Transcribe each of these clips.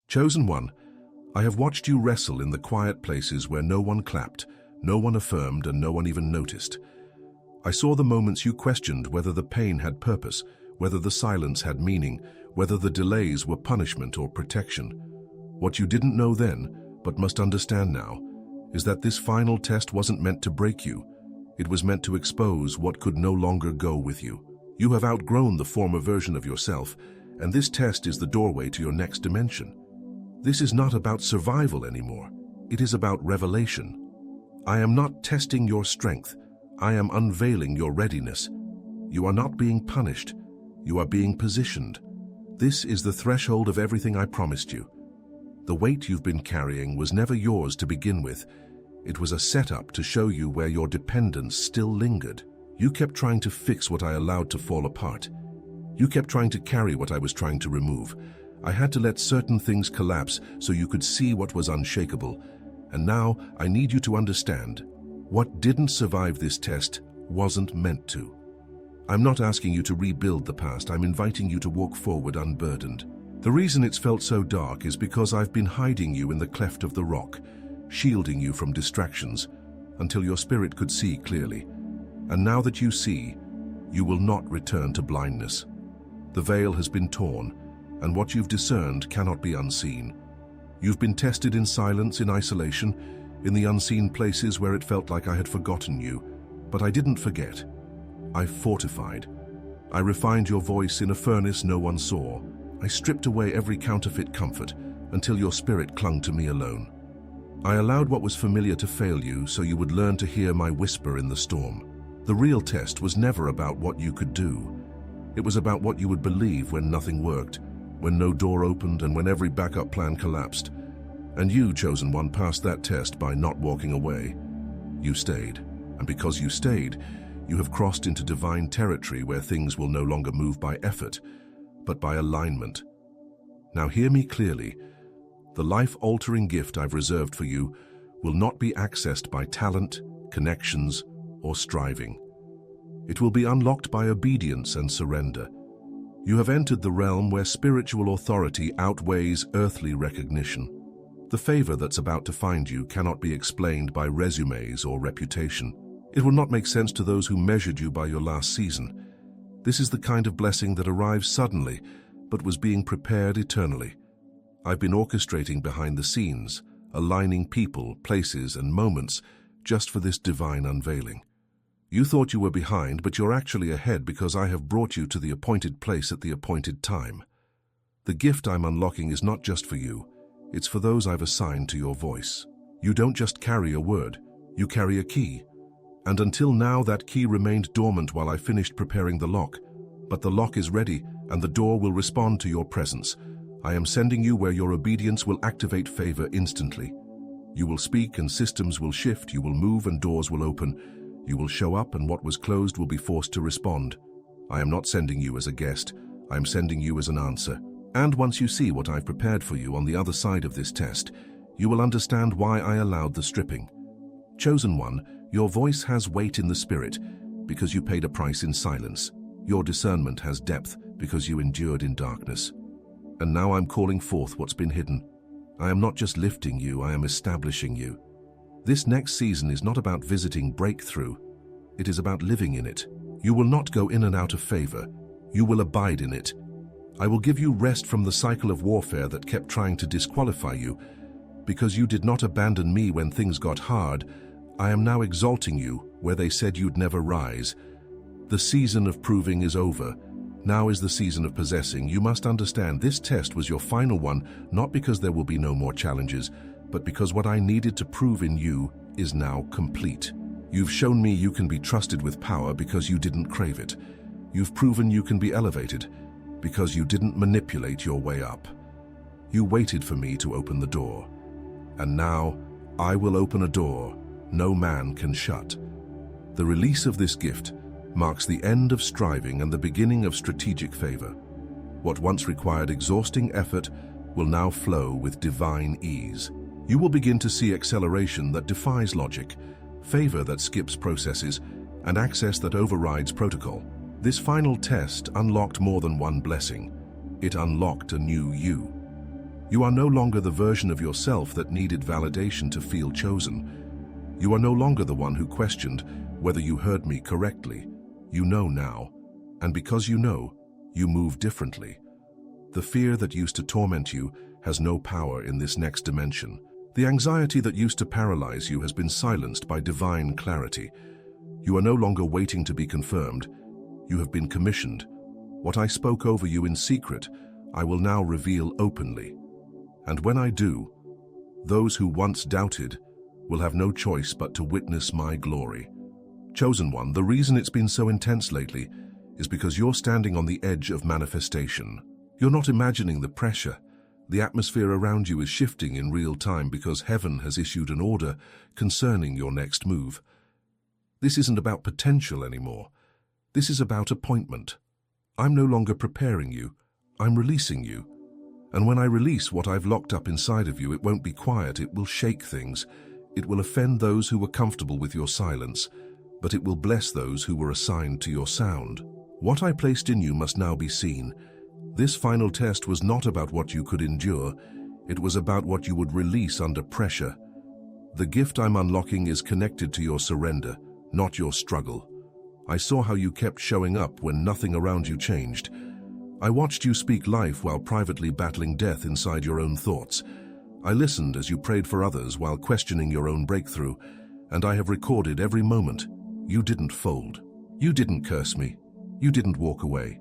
Chosen One, I have watched you wrestle in the quiet places where no one clapped, no one affirmed, and no one even noticed. I saw the moments you questioned whether the pain had purpose, whether the silence had meaning, whether the delays were punishment or protection. What you didn't know then, but must understand now, is that this final test wasn't meant to break you. It was meant to expose what could no longer go with you. You have outgrown the former version of yourself, and this test is the doorway to your next dimension. This is not about survival anymore. It is about revelation. I am not testing your strength. I am unveiling your readiness. You are not being punished. You are being positioned. This is the threshold of everything I promised you. The weight you've been carrying was never yours to begin with. It was a setup to show you where your dependence still lingered. You kept trying to fix what I allowed to fall apart. You kept trying to carry what I was trying to remove. I had to let certain things collapse so you could see what was unshakable. And now I need you to understand, what didn't survive this test wasn't meant to. I'm not asking you to rebuild the past. I'm inviting you to walk forward unburdened. The reason it's felt so dark is because I've been hiding you in the cleft of the rock, shielding you from distractions until your spirit could see clearly. And now that you see, you will not return to blindness. The veil has been torn, and what you've discerned cannot be unseen. You've been tested in silence, in isolation, in the unseen places where it felt like I had forgotten you. But I didn't forget. I fortified. I refined your voice in a furnace no one saw. I stripped away every counterfeit comfort until your spirit clung to me alone. I allowed what was familiar to fail you so you would learn to hear my whisper in the storm. The real test was never about what you could do. It was about what you would believe when nothing worked, when no door opened, and when every backup plan collapsed. And you, Chosen One, passed that test by not walking away. You stayed. And because you stayed, you have crossed into divine territory where things will no longer move by effort, but by alignment. Now hear me clearly. The life-altering gift I've reserved for you will not be accessed by talent, connections, or striving. It will be unlocked by obedience and surrender. You have entered the realm where spiritual authority outweighs earthly recognition. The favor that's about to find you cannot be explained by resumes or reputation. It will not make sense to those who measured you by your last season. This is the kind of blessing that arrives suddenly, but was being prepared eternally. I've been orchestrating behind the scenes, aligning people, places, and moments just for this divine unveiling. You thought you were behind, but you're actually ahead because I have brought you to the appointed place at the appointed time. The gift I'm unlocking is not just for you, it's for those I've assigned to your voice. You don't just carry a word, you carry a key. And until now, that key remained dormant while I finished preparing the lock. But the lock is ready, and the door will respond to your presence. I am sending you where your obedience will activate favor instantly. You will speak and systems will shift, you will move and doors will open. You will show up and what was closed will be forced to respond. I am not sending you as a guest, I am sending you as an answer. And once you see what I've prepared for you on the other side of this test, you will understand why I allowed the stripping. Chosen One, your voice has weight in the spirit because you paid a price in silence. Your discernment has depth because you endured in darkness. And now I'm calling forth what's been hidden. I am not just lifting you, I am establishing you. This next season is not about visiting breakthrough. It is about living in it. You will not go in and out of favor. You will abide in it. I will give you rest from the cycle of warfare that kept trying to disqualify you. Because you did not abandon me when things got hard, I am now exalting you where they said you'd never rise. The season of proving is over. Now is the season of possessing. You must understand this test was your final one, not because there will be no more challenges, but because what I needed to prove in you is now complete. You've shown me you can be trusted with power because you didn't crave it. You've proven you can be elevated because you didn't manipulate your way up. You waited for me to open the door. And now I will open a door no man can shut. The release of this gift marks the end of striving and the beginning of strategic favor. What once required exhausting effort will now flow with divine ease. You will begin to see acceleration that defies logic, favor that skips processes, and access that overrides protocol. This final test unlocked more than one blessing. It unlocked a new you. You are no longer the version of yourself that needed validation to feel chosen. You are no longer the one who questioned whether you heard me correctly. You know now, and because you know, you move differently. The fear that used to torment you has no power in this next dimension. The anxiety that used to paralyze you has been silenced by divine clarity. You are no longer waiting to be confirmed. You have been commissioned. What I spoke over you in secret, I will now reveal openly. And when I do, those who once doubted will have no choice but to witness my glory. Chosen one, the reason it's been so intense lately is because you're standing on the edge of manifestation. You're not imagining the pressure. The atmosphere around you is shifting in real time because heaven has issued an order concerning your next move. This isn't about potential anymore. This is about appointment. I'm no longer preparing you. I'm releasing you. And when I release what I've locked up inside of you, it won't be quiet. It will shake things. It will offend those who were comfortable with your silence, but it will bless those who were assigned to your sound. What I placed in you must now be seen. This final test was not about what you could endure. It was about what you would release under pressure. The gift I'm unlocking is connected to your surrender, not your struggle. I saw how you kept showing up when nothing around you changed. I watched you speak life while privately battling death inside your own thoughts. I listened as you prayed for others while questioning your own breakthrough, and I have recorded every moment. You didn't fold. You didn't curse me. You didn't walk away.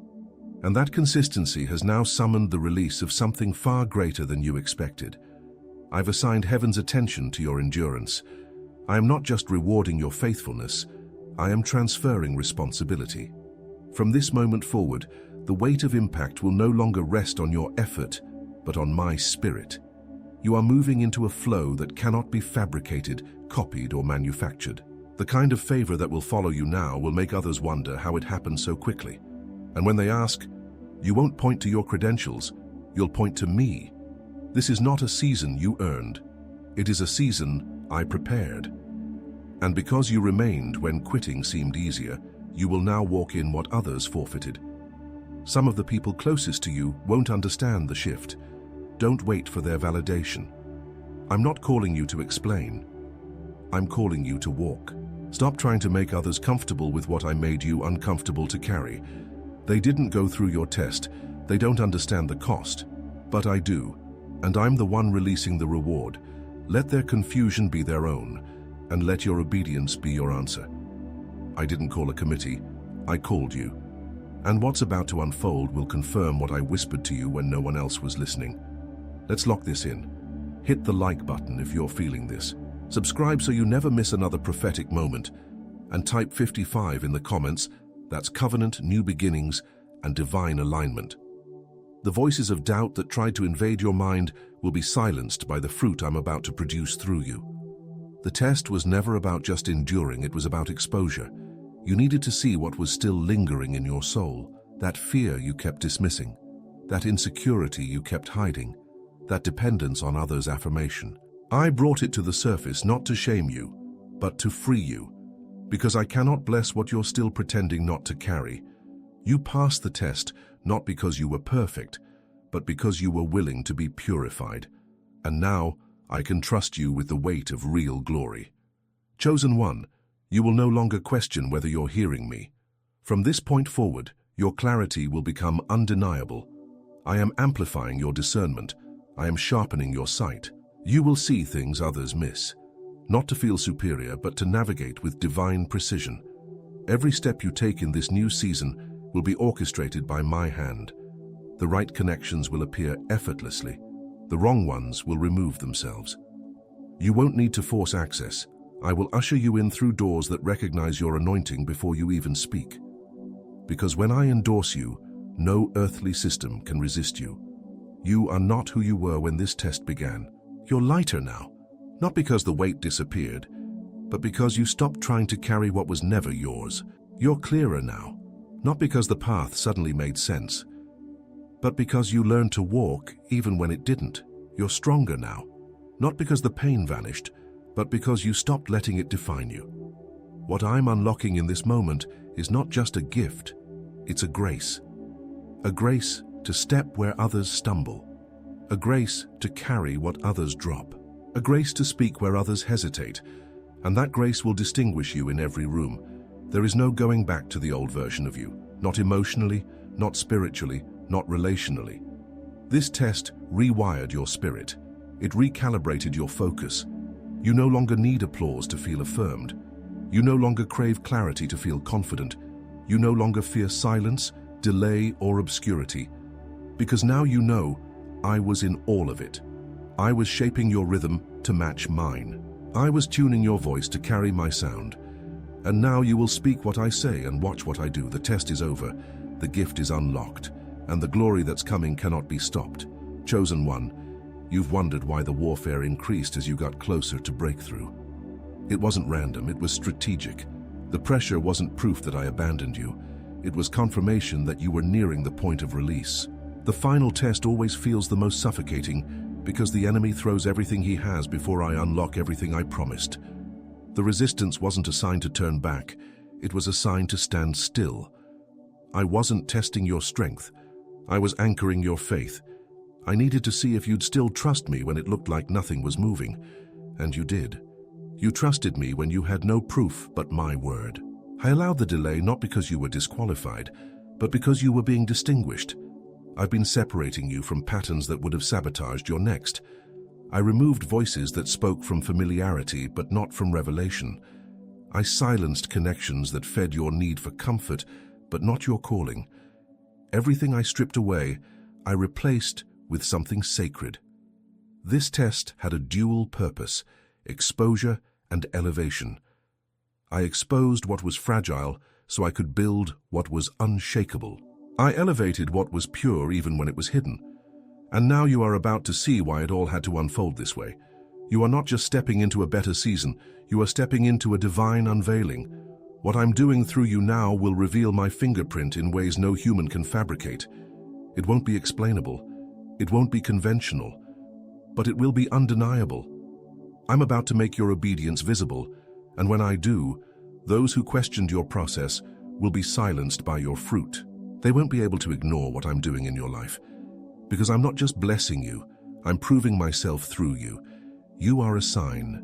And that consistency has now summoned the release of something far greater than you expected. I've assigned heaven's attention to your endurance. I am not just rewarding your faithfulness, I am transferring responsibility. From this moment forward, the weight of impact will no longer rest on your effort, but on my spirit. You are moving into a flow that cannot be fabricated, copied, or manufactured. The kind of favor that will follow you now will make others wonder how it happened so quickly. And when they ask, you won't point to your credentials, you'll point to me. This is not a season you earned. It is a season I prepared. And because you remained when quitting seemed easier, you will now walk in what others forfeited. Some of the people closest to you won't understand the shift. Don't wait for their validation. I'm not calling you to explain. I'm calling you to walk. Stop trying to make others comfortable with what I made you uncomfortable to carry. They didn't go through your test. They don't understand the cost. But I do, and I'm the one releasing the reward. Let their confusion be their own, and let your obedience be your answer. I didn't call a committee. I called you. And what's about to unfold will confirm what I whispered to you when no one else was listening. Let's lock this in. Hit the like button if you're feeling this. Subscribe so you never miss another prophetic moment. And type 55 in the comments. That's covenant, new beginnings, and divine alignment. The voices of doubt that tried to invade your mind will be silenced by the fruit I'm about to produce through you. The test was never about just enduring, it was about exposure. You needed to see what was still lingering in your soul, that fear you kept dismissing, that insecurity you kept hiding, that dependence on others' affirmation. I brought it to the surface not to shame you, but to free you, because I cannot bless what you're still pretending not to carry. You passed the test not because you were perfect, but because you were willing to be purified. And now I can trust you with the weight of real glory. Chosen one, you will no longer question whether you're hearing me. From this point forward, your clarity will become undeniable. I am amplifying your discernment. I am sharpening your sight. You will see things others miss. Not to feel superior, but to navigate with divine precision. Every step you take in this new season will be orchestrated by my hand. The right connections will appear effortlessly. The wrong ones will remove themselves. You won't need to force access. I will usher you in through doors that recognize your anointing before you even speak. Because when I endorse you, no earthly system can resist you. You are not who you were when this test began. You're lighter now, not because the weight disappeared, but because you stopped trying to carry what was never yours. You're clearer now, not because the path suddenly made sense, but because you learned to walk even when it didn't. You're stronger now, not because the pain vanished, but because you stopped letting it define you. What I'm unlocking in this moment is not just a gift, it's a grace. A grace to step where others stumble. a grace to carry what others drop, a grace to speak where others hesitate, and that grace will distinguish you in every room. There is no going back to the old version of you, not emotionally, not spiritually, not relationally. This test rewired your spirit. It recalibrated your focus. You no longer need applause to feel affirmed. You no longer crave clarity to feel confident. You no longer fear silence, delay, or obscurity. Because now you know, I was in all of it. I was shaping your rhythm to match mine. I was tuning your voice to carry my sound. And now you will speak what I say and watch what I do. The test is over, the gift is unlocked, and the glory that's coming cannot be stopped. Chosen one, you've wondered why the warfare increased as you got closer to breakthrough. It wasn't random, it was strategic. The pressure wasn't proof that I abandoned you. It was confirmation that you were nearing the point of release. The final test always feels the most suffocating because the enemy throws everything he has before I unlock everything I promised. The resistance wasn't a sign to turn back, it was a sign to stand still. I wasn't testing your strength, I was anchoring your faith. I needed to see if you'd still trust me when it looked like nothing was moving, and you did. You trusted me when you had no proof but my word. I allowed the delay not because you were disqualified, but because you were being distinguished. I've been separating you from patterns that would have sabotaged your next. I removed voices that spoke from familiarity but not from revelation. I silenced connections that fed your need for comfort but not your calling. Everything I stripped away, I replaced with something sacred. This test had a dual purpose, exposure and elevation. I exposed what was fragile so I could build what was unshakable. I elevated what was pure even when it was hidden. And now you are about to see why it all had to unfold this way. You are not just stepping into a better season, you are stepping into a divine unveiling. What I'm doing through you now will reveal my fingerprint in ways no human can fabricate. It won't be explainable, it won't be conventional, but it will be undeniable. I'm about to make your obedience visible, and when I do, those who questioned your process will be silenced by your fruit. They won't be able to ignore what I'm doing in your life. Because I'm not just blessing you, I'm proving myself through you. You are a sign.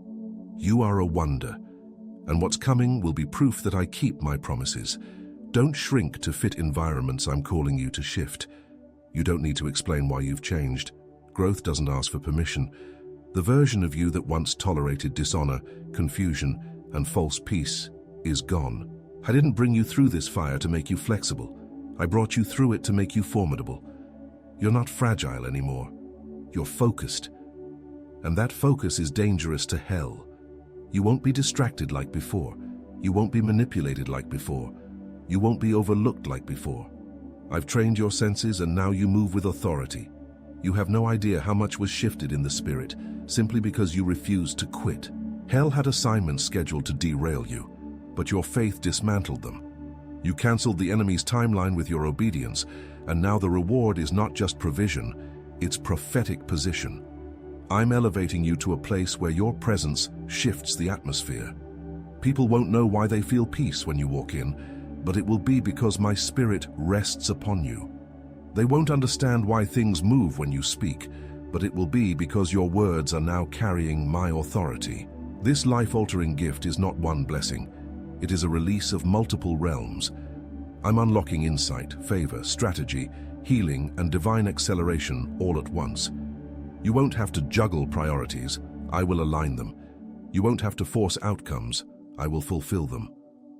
You are a wonder. And what's coming will be proof that I keep my promises. Don't shrink to fit environments I'm calling you to shift. You don't need to explain why you've changed. Growth doesn't ask for permission. The version of you that once tolerated dishonor, confusion, and false peace is gone. I didn't bring you through this fire to make you flexible. I brought you through it to make you formidable. You're not fragile anymore. You're focused. And that focus is dangerous to hell. You won't be distracted like before. You won't be manipulated like before. You won't be overlooked like before. I've trained your senses and now you move with authority. You have no idea how much was shifted in the spirit, simply because you refused to quit. Hell had assignments scheduled to derail you, but your faith dismantled them. You canceled the enemy's timeline with your obedience, and now the reward is not just provision, it's prophetic position. I'm elevating you to a place where your presence shifts the atmosphere. People won't know why they feel peace when you walk in, but it will be because my spirit rests upon you. They won't understand why things move when you speak, but it will be because your words are now carrying my authority. This life-altering gift is not one blessing. It is a release of multiple realms. I'm unlocking insight, favor, strategy, healing, and divine acceleration all at once. You won't have to juggle priorities. I will align them. You won't have to force outcomes. I will fulfill them.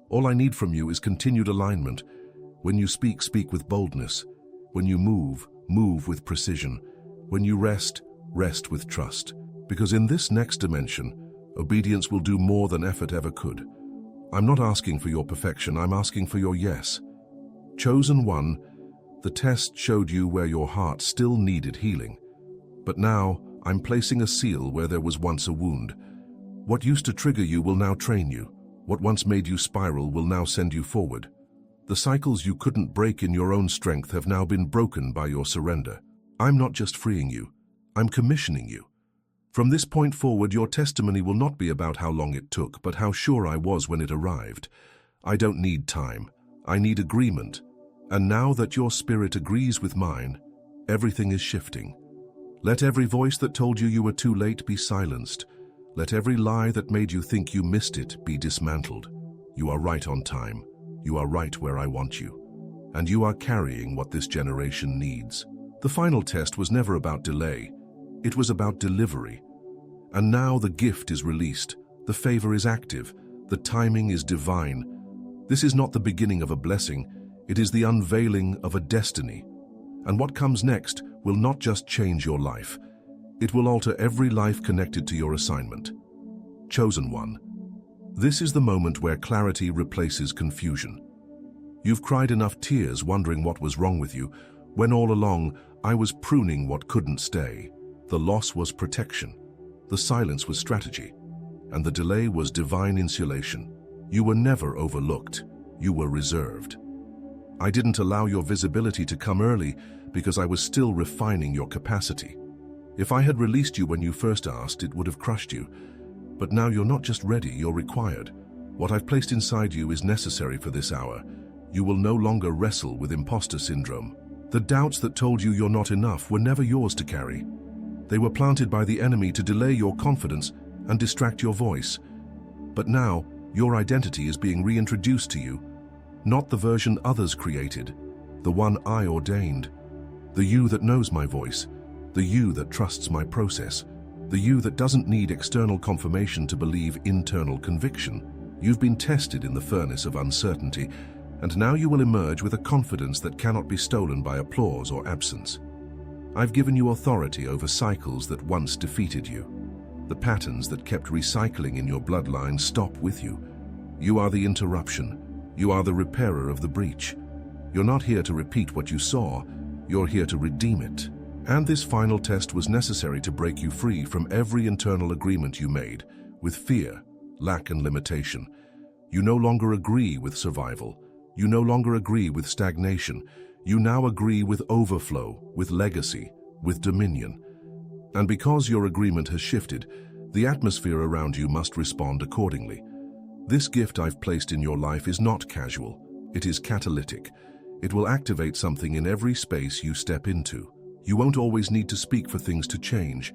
All I need from you is continued alignment. When you speak, speak with boldness. When you move, move with precision. When you rest, rest with trust. Because in this next dimension, obedience will do more than effort ever could. I'm not asking for your perfection, I'm asking for your yes. Chosen one, the test showed you where your heart still needed healing. But now, I'm placing a seal where there was once a wound. What used to trigger you will now train you. What once made you spiral will now send you forward. The cycles you couldn't break in your own strength have now been broken by your surrender. I'm not just freeing you, I'm commissioning you. From this point forward, your testimony will not be about how long it took, but how sure I was when it arrived. I don't need time. I need agreement. And now that your spirit agrees with mine, everything is shifting. Let every voice that told you you were too late be silenced. Let every lie that made you think you missed it be dismantled. You are right on time. You are right where I want you. And you are carrying what this generation needs. The final test was never about delay. It was about delivery. And now the gift is released. The favor is active. The timing is divine. This is not the beginning of a blessing. It is the unveiling of a destiny. And what comes next will not just change your life. It will alter every life connected to your assignment. Chosen one. This is the moment where clarity replaces confusion. You've cried enough tears wondering what was wrong with you, when all along I was pruning what couldn't stay. The loss was protection. The silence was strategy. And the delay was divine insulation. You were never overlooked. You were reserved. I didn't allow your visibility to come early because I was still refining your capacity. If I had released you when you first asked, it would have crushed you. But now you're not just ready, you're required. What I've placed inside you is necessary for this hour. You will no longer wrestle with imposter syndrome. The doubts that told you you're not enough were never yours to carry. They were planted by the enemy to delay your confidence and distract your voice. But now, your identity is being reintroduced to you, not the version others created, the one I ordained. The you that knows my voice, the you that trusts my process, the you that doesn't need external confirmation to believe internal conviction. You've been tested in the furnace of uncertainty, and now you will emerge with a confidence that cannot be stolen by applause or absence. I've given you authority over cycles that once defeated you. The patterns that kept recycling in your bloodline stop with you. You are the interruption. You are the repairer of the breach. You're not here to repeat what you saw. You're here to redeem it. And this final test was necessary to break you free from every internal agreement you made with fear, lack, and limitation. You no longer agree with survival. You no longer agree with stagnation. You now agree with overflow, with legacy, with dominion. And because your agreement has shifted, the atmosphere around you must respond accordingly. This gift I've placed in your life is not casual. It is catalytic. It will activate something in every space you step into. You won't always need to speak for things to change.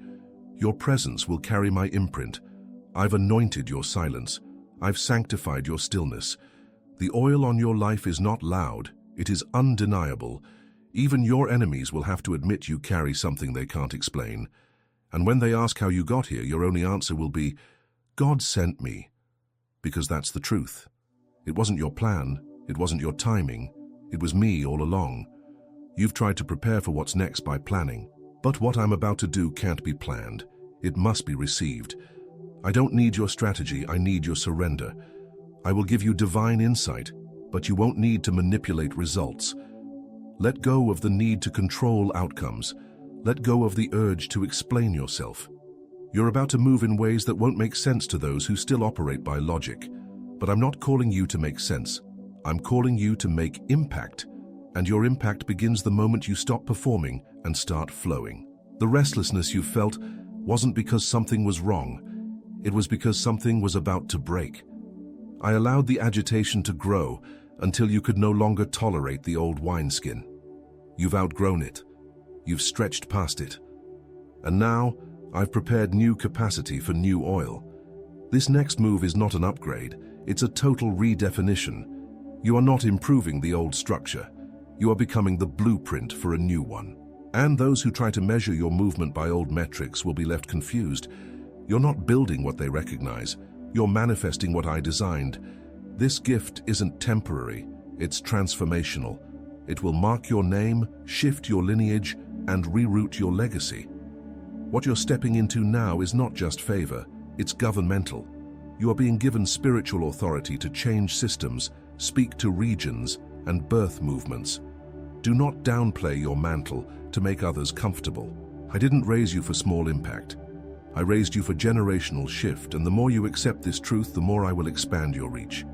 Your presence will carry my imprint. I've anointed your silence. I've sanctified your stillness. The oil on your life is not loud. It is undeniable. Even your enemies will have to admit you carry something they can't explain. And when they ask how you got here, your only answer will be, God sent me. Because that's the truth. It wasn't your plan. It wasn't your timing. It was me all along. You've tried to prepare for what's next by planning. But what I'm about to do can't be planned. It must be received. I don't need your strategy. I need your surrender. I will give you divine insight, but you won't need to manipulate results. Let go of the need to control outcomes. Let go of the urge to explain yourself. You're about to move in ways that won't make sense to those who still operate by logic. But I'm not calling you to make sense. I'm calling you to make impact. And your impact begins the moment you stop performing and start flowing. The restlessness you felt wasn't because something was wrong. It was because something was about to break. I allowed the agitation to grow until you could no longer tolerate the old wineskin. You've outgrown it. You've stretched past it. And now, I've prepared new capacity for new oil. This next move is not an upgrade, it's a total redefinition. You are not improving the old structure. You are becoming the blueprint for a new one. And those who try to measure your movement by old metrics will be left confused. You're not building what they recognize. You're manifesting what I designed. This gift isn't temporary, it's transformational. It will mark your name, shift your lineage, and reroute your legacy. What you're stepping into now is not just favor, it's governmental. You are being given spiritual authority to change systems, speak to regions, and birth movements. Do not downplay your mantle to make others comfortable. I didn't raise you for small impact. I raised you for generational shift, and the more you accept this truth, the more I will expand your reach.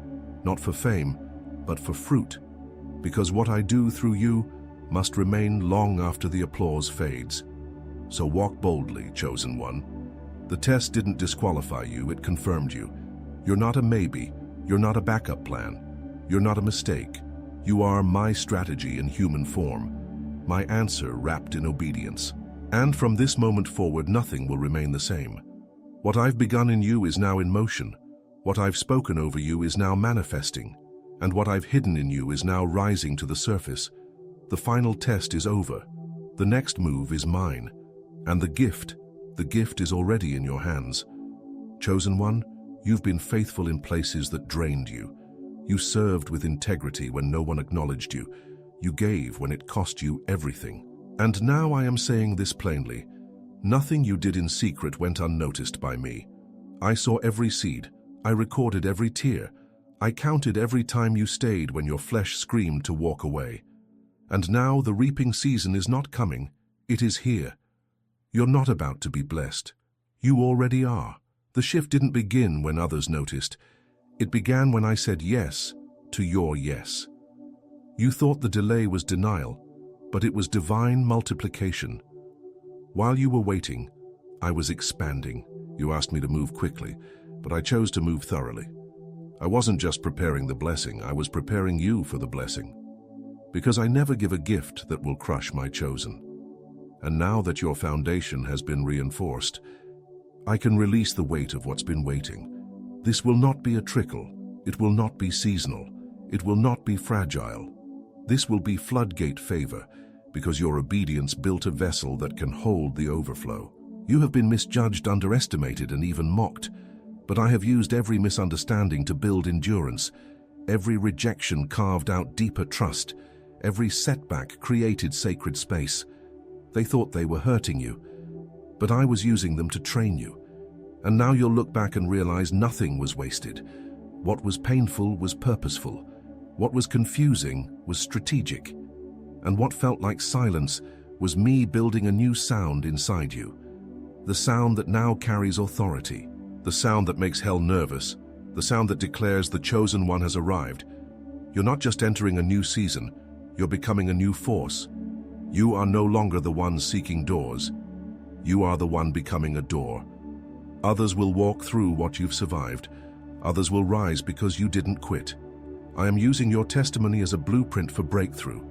Not for fame, but for fruit. Because what I do through you must remain long after the applause fades. So walk boldly, chosen one. The test didn't disqualify you, it confirmed you. You're not a maybe, you're not a backup plan, you're not a mistake. You are my strategy in human form, my answer wrapped in obedience. And from this moment forward, nothing will remain the same. What I've begun in you is now in motion. What I've spoken over you is now manifesting. And what I've hidden in you is now rising to the surface. The final test is over. The next move is mine. And the gift is already in your hands. Chosen one, you've been faithful in places that drained you. You served with integrity when no one acknowledged you. You gave when it cost you everything. And now I am saying this plainly. Nothing you did in secret went unnoticed by me. I saw every seed. I recorded every tear. I counted every time you stayed when your flesh screamed to walk away. And now the reaping season is not coming. It is here. You're not about to be blessed. You already are. The shift didn't begin when others noticed. It began when I said yes to your yes. You thought the delay was denial, but it was divine multiplication. While you were waiting, I was expanding. You asked me to move quickly, but I chose to move thoroughly. I wasn't just preparing the blessing, I was preparing you for the blessing. Because I never give a gift that will crush my chosen. And now that your foundation has been reinforced, I can release the weight of what's been waiting. This will not be a trickle. It will not be seasonal. It will not be fragile. This will be floodgate favor, because your obedience built a vessel that can hold the overflow. You have been misjudged, underestimated, and even mocked, but I have used every misunderstanding to build endurance. Every rejection carved out deeper trust. Every setback created sacred space. They thought they were hurting you, but I was using them to train you. And now you'll look back and realize nothing was wasted. What was painful was purposeful. What was confusing was strategic. And what felt like silence was me building a new sound inside you. The sound that now carries authority. The sound that makes hell nervous. The sound that declares the chosen one has arrived. You're not just entering a new season, you're becoming a new force. You are no longer the one seeking doors. You are the one becoming a door. Others will walk through what you've survived. Others will rise because you didn't quit. I am using your testimony as a blueprint for breakthrough.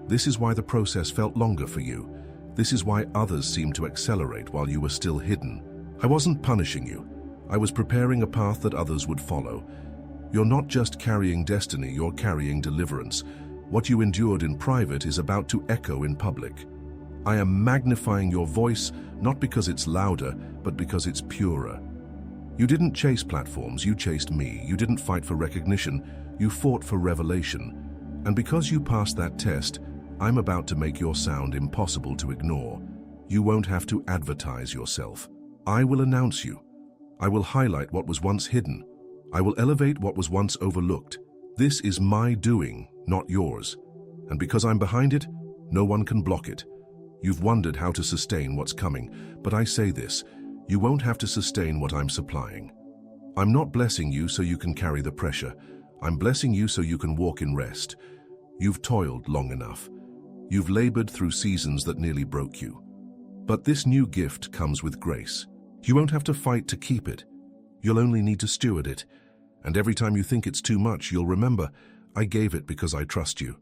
This is why the process felt longer for you. This is why others seemed to accelerate while you were still hidden. I wasn't punishing you. I was preparing a path that others would follow. You're not just carrying destiny, you're carrying deliverance. What you endured in private is about to echo in public. I am magnifying your voice, not because it's louder, but because it's purer. You didn't chase platforms, you chased me. You didn't fight for recognition, you fought for revelation. And because you passed that test, I'm about to make your sound impossible to ignore. You won't have to advertise yourself. I will announce you. I will highlight what was once hidden. I will elevate what was once overlooked. This is my doing, not yours. And because I'm behind it, no one can block it. You've wondered how to sustain what's coming, but I say this, you won't have to sustain what I'm supplying. I'm not blessing you so you can carry the pressure. I'm blessing you so you can walk in rest. You've toiled long enough. You've labored through seasons that nearly broke you. But this new gift comes with grace. You won't have to fight to keep it. You'll only need to steward it. And every time you think it's too much, you'll remember, I gave it because I trust you.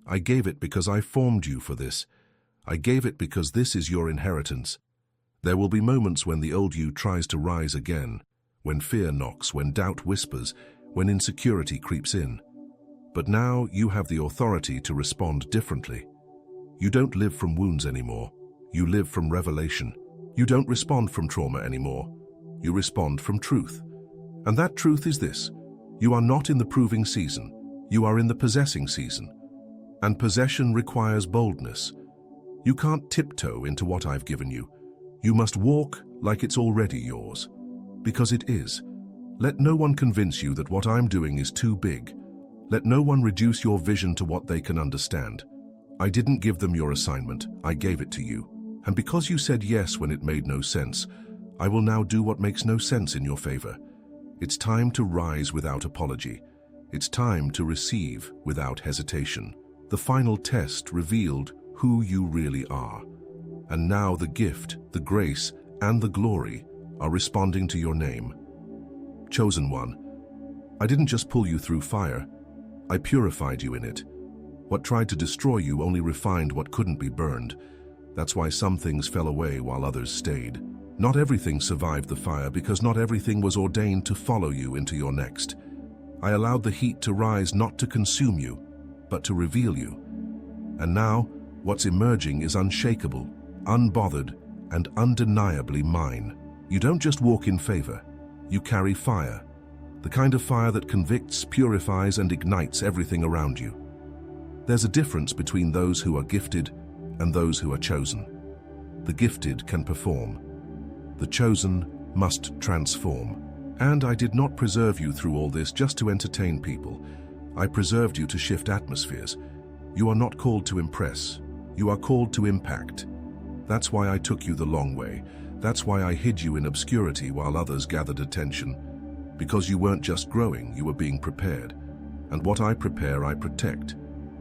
I gave it because I formed you for this. I gave it because this is your inheritance. There will be moments when the old you tries to rise again, when fear knocks, when doubt whispers, when insecurity creeps in. But now you have the authority to respond differently. You don't live from wounds anymore. You live from revelation. You don't respond from trauma anymore. You respond from truth. And that truth is this: you are not in the proving season. You are in the possessing season. And possession requires boldness. You can't tiptoe into what I've given you. You must walk like it's already yours. Because it is. Let no one convince you that what I'm doing is too big. Let no one reduce your vision to what they can understand. I didn't give them your assignment, I gave it to you. And because you said yes when it made no sense, I will now do what makes no sense in your favor. It's time to rise without apology. It's time to receive without hesitation. The final test revealed who you really are. And now the gift, the grace, and the glory are responding to your name. Chosen one, I didn't just pull you through fire, I purified you in it. What tried to destroy you only refined what couldn't be burned. That's why some things fell away while others stayed. Not everything survived the fire because not everything was ordained to follow you into your next. I allowed the heat to rise not to consume you, but to reveal you. And now, what's emerging is unshakable, unbothered, and undeniably mine. You don't just walk in favor, you carry fire. The kind of fire that convicts, purifies, and ignites everything around you. There's a difference between those who are gifted and those who are chosen. The gifted can perform. The chosen must transform. And I did not preserve you through all this just to entertain people. I preserved you to shift atmospheres. You are not called to impress. You are called to impact. That's why I took you the long way. That's why I hid you in obscurity while others gathered attention. Because you weren't just growing, you were being prepared. And what I prepare, I protect.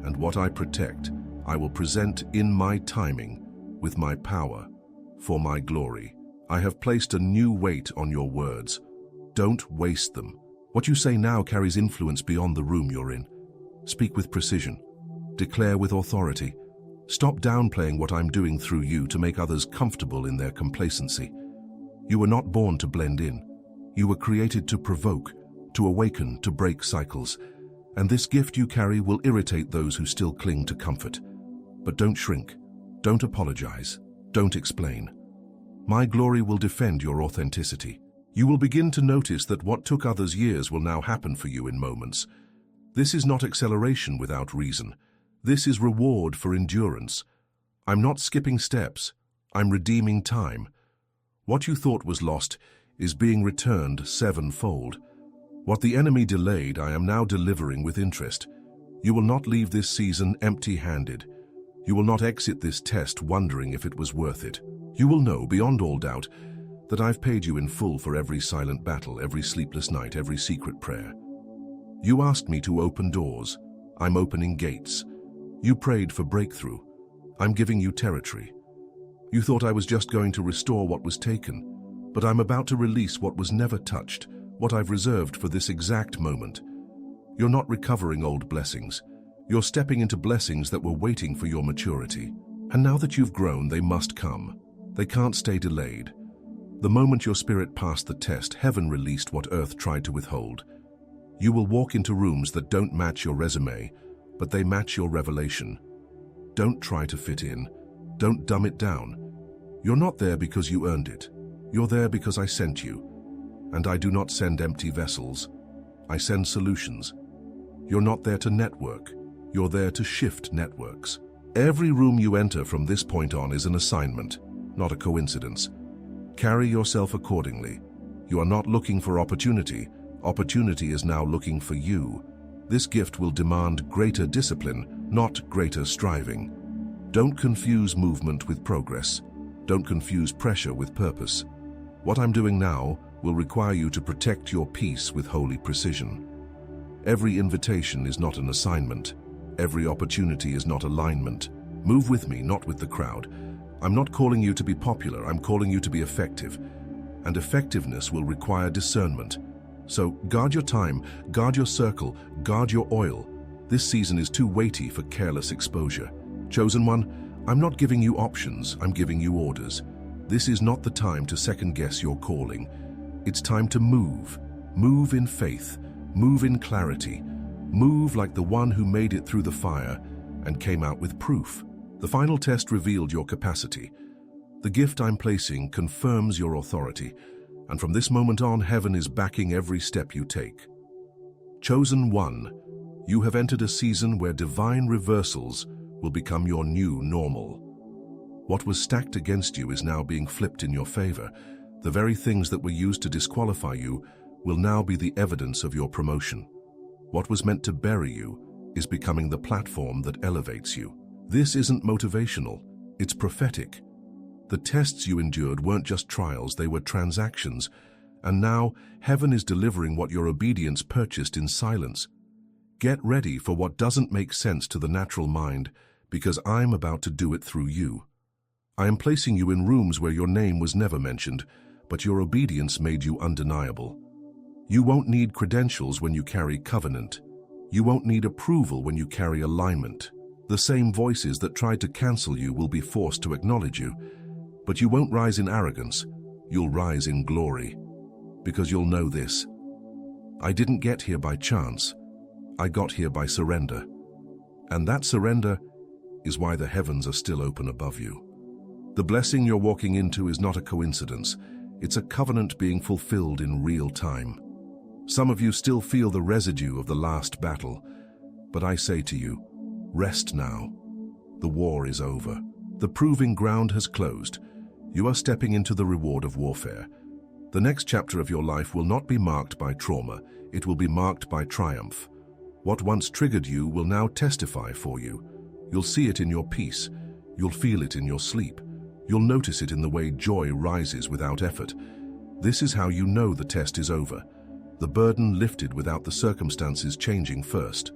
And what I protect, I will present in my timing, with my power, for my glory. I have placed a new weight on your words. Don't waste them. What you say now carries influence beyond the room you're in. Speak with precision. Declare with authority. Stop downplaying what I'm doing through you to make others comfortable in their complacency. You were not born to blend in. You were created to provoke, to awaken, to break cycles. And this gift you carry will irritate those who still cling to comfort. But don't shrink. Don't apologize. Don't explain. My glory will defend your authenticity. You will begin to notice that what took others years will now happen for you in moments. This is not acceleration without reason. This is reward for endurance. I'm not skipping steps. I'm redeeming time. What you thought was lost is being returned sevenfold. What the enemy delayed, I am now delivering with interest. You will not leave this season empty-handed. You will not exit this test wondering if it was worth it. You will know, beyond all doubt, that I've paid you in full for every silent battle, every sleepless night, every secret prayer. You asked me to open doors. I'm opening gates. You prayed for breakthrough. I'm giving you territory. You thought I was just going to restore what was taken, but I'm about to release what was never touched, what I've reserved for this exact moment. You're not recovering old blessings. You're stepping into blessings that were waiting for your maturity. And now that you've grown, they must come. They can't stay delayed. The moment your spirit passed the test, heaven released what earth tried to withhold. You will walk into rooms that don't match your resume, but they match your revelation. Don't try to fit in. Don't dumb it down. You're not there because you earned it. You're there because I sent you. And I do not send empty vessels. I send solutions. You're not there to network. You're there to shift networks. Every room you enter from this point on is an assignment, not a coincidence. Carry yourself accordingly. You are not looking for opportunity. Opportunity is now looking for you. This gift will demand greater discipline, not greater striving. Don't confuse movement with progress. Don't confuse pressure with purpose. What I'm doing now will require you to protect your peace with holy precision. Every invitation is not an assignment. Every opportunity is not alignment. Move with me, not with the crowd. I'm not calling you to be popular, I'm calling you to be effective. And effectiveness will require discernment. So guard your time, guard your circle, guard your oil. This season is too weighty for careless exposure. Chosen one, I'm not giving you options, I'm giving you orders. This is not the time to second-guess your calling. It's time to move. Move in faith. Move in clarity. Move like the one who made it through the fire and came out with proof. The final test revealed your capacity. The gift I'm placing confirms your authority, and from this moment on, heaven is backing every step you take. Chosen one, you have entered a season where divine reversals will become your new normal. What was stacked against you is now being flipped in your favor. The very things that were used to disqualify you will now be the evidence of your promotion. What was meant to bury you is becoming the platform that elevates you. This isn't motivational, it's prophetic. The tests you endured weren't just trials, they were transactions. And now, heaven is delivering what your obedience purchased in silence. Get ready for what doesn't make sense to the natural mind, because I'm about to do it through you. I am placing you in rooms where your name was never mentioned, but your obedience made you undeniable. You won't need credentials when you carry covenant. You won't need approval when you carry alignment. The same voices that tried to cancel you will be forced to acknowledge you. But you won't rise in arrogance. You'll rise in glory. Because you'll know this. I didn't get here by chance. I got here by surrender. And that surrender is why the heavens are still open above you. The blessing you're walking into is not a coincidence. It's a covenant being fulfilled in real time. Some of you still feel the residue of the last battle, but I say to you, rest now. The war is over. The proving ground has closed. You are stepping into the reward of warfare. The next chapter of your life will not be marked by trauma. It will be marked by triumph. What once triggered you will now testify for you. You'll see it in your peace. You'll feel it in your sleep. You'll notice it in the way joy rises without effort. This is how you know the test is over. The burden lifted without the circumstances changing first.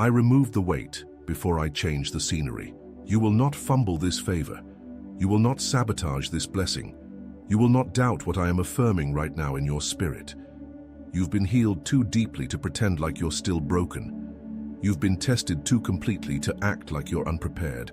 I removed the weight before I changed the scenery. You will not fumble this favor. You will not sabotage this blessing. You will not doubt what I am affirming right now in your spirit. You've been healed too deeply to pretend like you're still broken. You've been tested too completely to act like you're unprepared.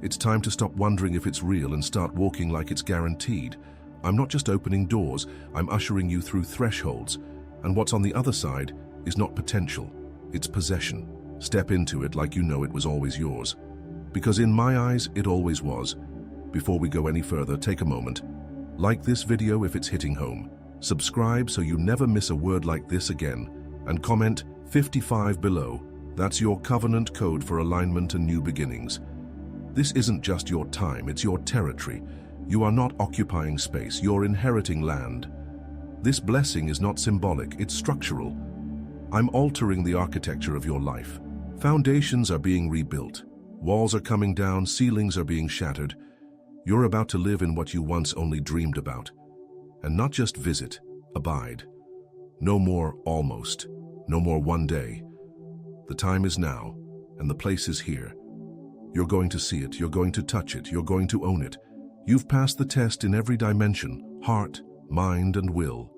It's time to stop wondering if it's real and start walking like it's guaranteed. I'm not just opening doors, I'm ushering you through thresholds. And what's on the other side is not potential, it's possession. Step into it like you know it was always yours. Because in my eyes, it always was. Before we go any further, take a moment. Like this video if it's hitting home. Subscribe so you never miss a word like this again. And comment 55 below. That's your covenant code for alignment and new beginnings. This isn't just your time, it's your territory. You are not occupying space, you're inheriting land. This blessing is not symbolic, it's structural. I'm altering the architecture of your life. Foundations are being rebuilt. Walls are coming down, ceilings are being shattered. You're about to live in what you once only dreamed about. And not just visit, abide. No more almost, no more one day. The time is now, and the place is here. You're going to see it, you're going to touch it, you're going to own it. You've passed the test in every dimension, heart, mind, and will.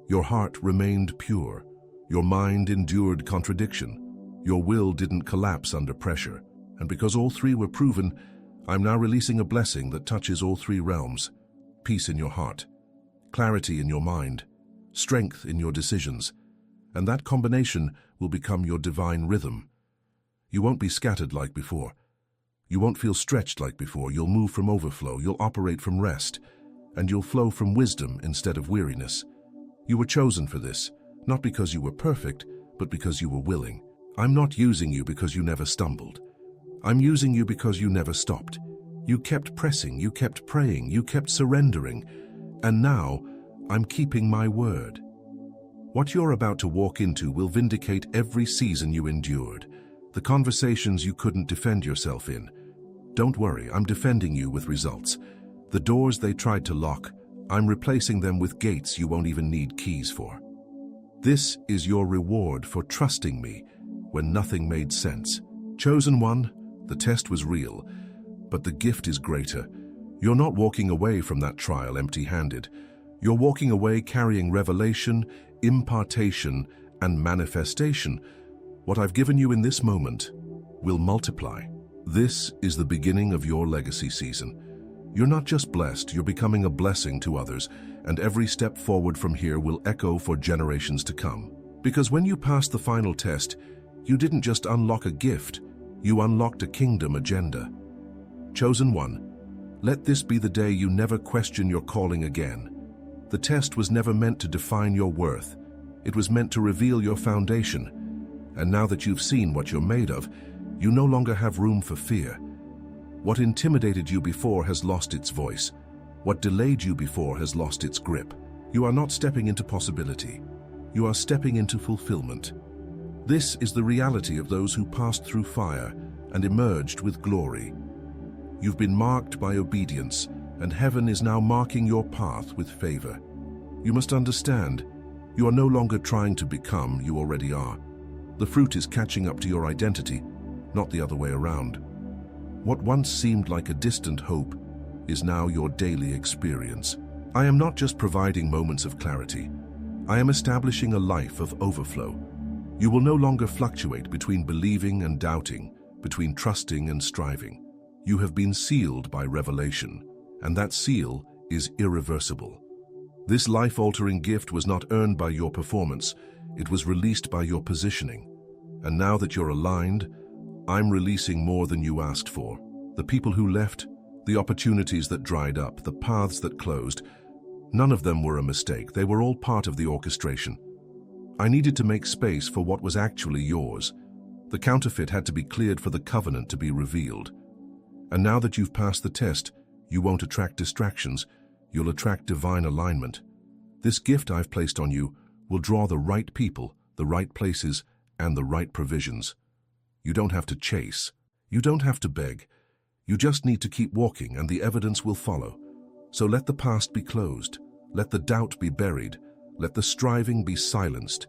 Your heart remained pure. Your mind endured contradiction. Your will didn't collapse under pressure. And because all three were proven, I'm now releasing a blessing that touches all three realms. Peace in your heart, clarity in your mind, strength in your decisions. And that combination will become your divine rhythm. You won't be scattered like before. You won't feel stretched like before. You'll move from overflow, you'll operate from rest, and you'll flow from wisdom instead of weariness. You were chosen for this, not because you were perfect, but because you were willing. I'm not using you because you never stumbled. I'm using you because you never stopped. You kept pressing, you kept praying, you kept surrendering, and now I'm keeping my word. What you're about to walk into will vindicate every season you endured, the conversations you couldn't defend yourself in. Don't worry, I'm defending you with results. The doors they tried to lock, I'm replacing them with gates you won't even need keys for. This is your reward for trusting me when nothing made sense. Chosen one, the test was real, but the gift is greater. You're not walking away from that trial empty-handed. You're walking away carrying revelation, impartation, and manifestation. What I've given you in this moment will multiply. This is the beginning of your legacy season. You're not just blessed, you're becoming a blessing to others, and every step forward from here will echo for generations to come. Because when you passed the final test, you didn't just unlock a gift, you unlocked a kingdom agenda. Chosen one, let this be the day you never question your calling again. The test was never meant to define your worth. It was meant to reveal your foundation. And now that you've seen what you're made of, you no longer have room for fear. What intimidated you before has lost its voice. What delayed you before has lost its grip. You are not stepping into possibility. You are stepping into fulfillment. This is the reality of those who passed through fire and emerged with glory. You've been marked by obedience, and heaven is now marking your path with favor. You must understand, you are no longer trying to become, you already are. The fruit is catching up to your identity, not the other way around. What once seemed like a distant hope is now your daily experience. I am not just providing moments of clarity. I am establishing a life of overflow. You will no longer fluctuate between believing and doubting, between trusting and striving. You have been sealed by revelation, and that seal is irreversible. This life-altering gift was not earned by your performance, it was released by your positioning. And now that you're aligned, I'm releasing more than you asked for. The people who left, the opportunities that dried up, the paths that closed, none of them were a mistake. They were all part of the orchestration. I needed to make space for what was actually yours. The counterfeit had to be cleared for the covenant to be revealed. And now that you've passed the test, you won't attract distractions, you'll attract divine alignment. This gift I've placed on you will draw the right people, the right places, and the right provisions. You don't have to chase. You don't have to beg. You just need to keep walking and the evidence will follow. So let the past be closed. Let the doubt be buried. Let the striving be silenced.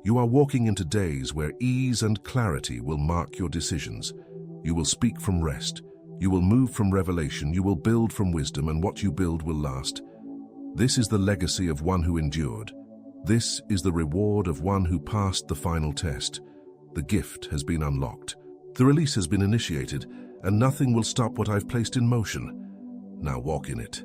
You are walking into days where ease and clarity will mark your decisions. You will speak from rest. You will move from revelation, you will build from wisdom, and what you build will last. This is the legacy of one who endured. This is the reward of one who passed the final test. The gift has been unlocked. The release has been initiated, and nothing will stop what I've placed in motion. Now walk in it.